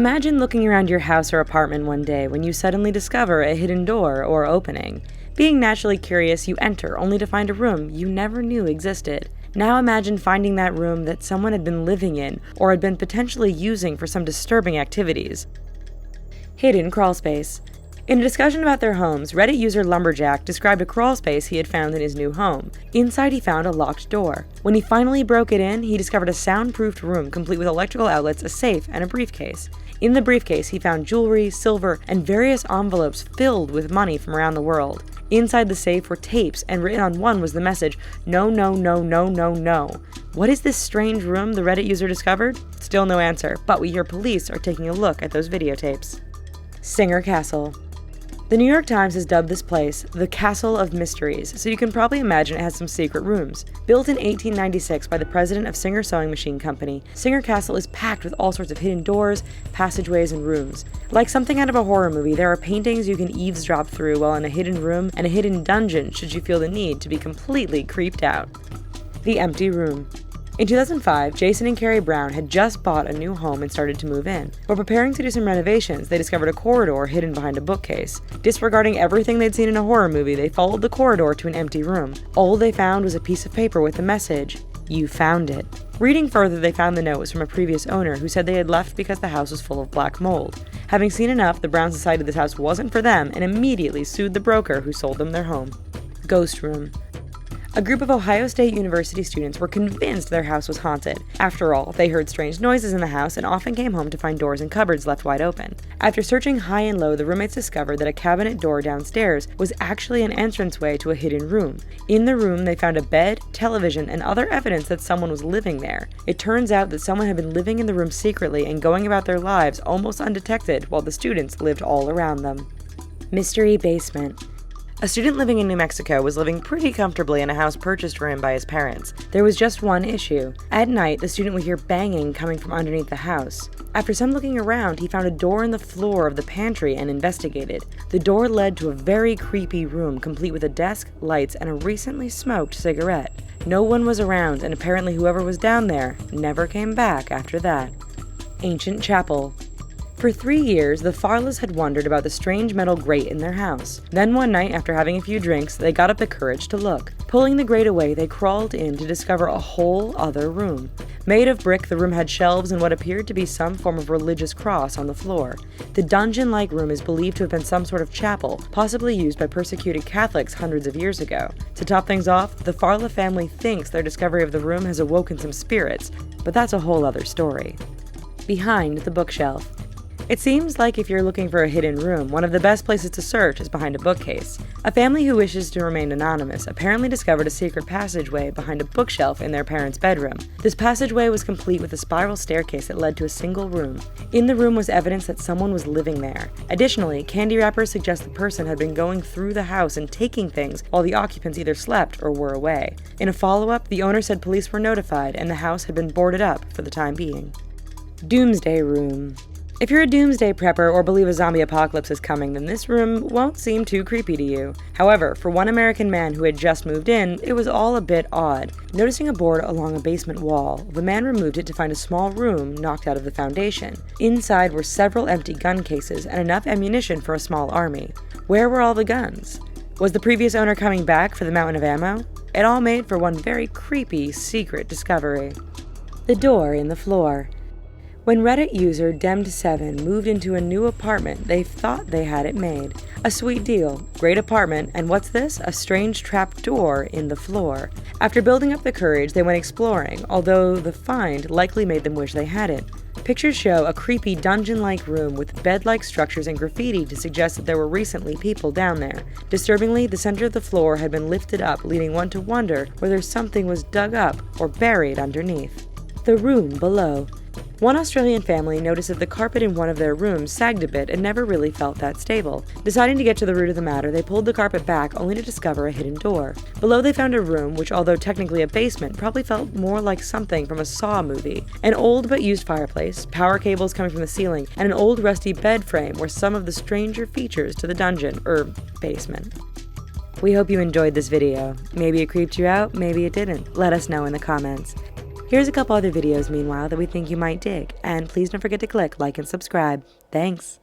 Imagine looking around your house or apartment one day when you suddenly discover a hidden door or opening. Being naturally curious, you enter, only to find a room you never knew existed. Now imagine finding that room that someone had been living in or had been potentially using for some disturbing activities. Hidden crawlspace. In a discussion about their homes, Reddit user Lumberjack described a crawlspace he had found in his new home. Inside he found a locked door. When he finally broke it in, he discovered a soundproofed room complete with electrical outlets, a safe, and a briefcase. In the briefcase, he found jewelry, silver, and various envelopes filled with money from around the world. Inside the safe were tapes, and written on one was the message, "No, no, no, no, no, no." What is this strange room the Reddit user discovered? Still no answer, but we hear police are taking a look at those videotapes. Singer Castle. The New York Times has dubbed this place the Castle of Mysteries, so you can probably imagine it has some secret rooms. Built in 1896 by the president of Singer Sewing Machine Company, Singer Castle is packed with all sorts of hidden doors, passageways, and rooms. Like something out of a horror movie, there are paintings you can eavesdrop through while in a hidden room and a hidden dungeon should you feel the need to be completely creeped out. The Empty Room. In 2005, Jason and Carrie Brown had just bought a new home and started to move in. While preparing to do some renovations, they discovered a corridor hidden behind a bookcase. Disregarding everything they'd seen in a horror movie, they followed the corridor to an empty room. All they found was a piece of paper with the message, "You found it." Reading further, they found the note was from a previous owner who said they had left because the house was full of black mold. Having seen enough, the Browns decided this house wasn't for them and immediately sued the broker who sold them their home. Ghost Room. A group of Ohio State University students were convinced their house was haunted. After all, they heard strange noises in the house and often came home to find doors and cupboards left wide open. After searching high and low, the roommates discovered that a cabinet door downstairs was actually an entranceway to a hidden room. In the room, they found a bed, television, and other evidence that someone was living there. It turns out that someone had been living in the room secretly and going about their lives almost undetected while the students lived all around them. Mystery Basement. A student living in New Mexico was living pretty comfortably in a house purchased for him by his parents. There was just one issue. At night, the student would hear banging coming from underneath the house. After some looking around, he found a door in the floor of the pantry and investigated. The door led to a very creepy room, complete with a desk, lights, and a recently smoked cigarette. No one was around, and apparently whoever was down there never came back after that. Ancient Chapel. For 3 years, the Farlas had wondered about the strange metal grate in their house. Then one night, after having a few drinks, they got up the courage to look. Pulling the grate away, they crawled in to discover a whole other room. Made of brick, the room had shelves and what appeared to be some form of religious cross on the floor. The dungeon-like room is believed to have been some sort of chapel, possibly used by persecuted Catholics hundreds of years ago. To top things off, the Farla family thinks their discovery of the room has awoken some spirits, but that's a whole other story. Behind the bookshelf. It seems like if you're looking for a hidden room, one of the best places to search is behind a bookcase. A family who wishes to remain anonymous apparently discovered a secret passageway behind a bookshelf in their parents' bedroom. This passageway was complete with a spiral staircase that led to a single room. In the room was evidence that someone was living there. Additionally, candy wrappers suggest the person had been going through the house and taking things while the occupants either slept or were away. In a follow-up, the owner said police were notified and the house had been boarded up for the time being. Doomsday Room. If you're a doomsday prepper or believe a zombie apocalypse is coming, then this room won't seem too creepy to you. However, for one American man who had just moved in, it was all a bit odd. Noticing a board along a basement wall, the man removed it to find a small room knocked out of the foundation. Inside were several empty gun cases and enough ammunition for a small army. Where were all the guns? Was the previous owner coming back for the mountain of ammo? It all made for one very creepy secret discovery. The door in the floor. When Reddit user Demd7 moved into a new apartment, they thought they had it made. A sweet deal, great apartment, and what's this? A strange trap door in the floor. After building up the courage, they went exploring, although the find likely made them wish they hadn't. Pictures show a creepy dungeon-like room with bed-like structures and graffiti to suggest that there were recently people down there. Disturbingly, the center of the floor had been lifted up, leading one to wonder whether something was dug up or buried underneath. The room below. One Australian family noticed that the carpet in one of their rooms sagged a bit and never really felt that stable. Deciding to get to the root of the matter, they pulled the carpet back only to discover a hidden door. Below they found a room which, although technically a basement, probably felt more like something from a Saw movie. An old but used fireplace, power cables coming from the ceiling, and an old rusty bed frame were some of the stranger features to the dungeon, basement. We hope you enjoyed this video. Maybe it creeped you out, maybe it didn't. Let us know in the comments. Here's a couple other videos meanwhile that we think you might dig, and please don't forget to click like and subscribe. Thanks!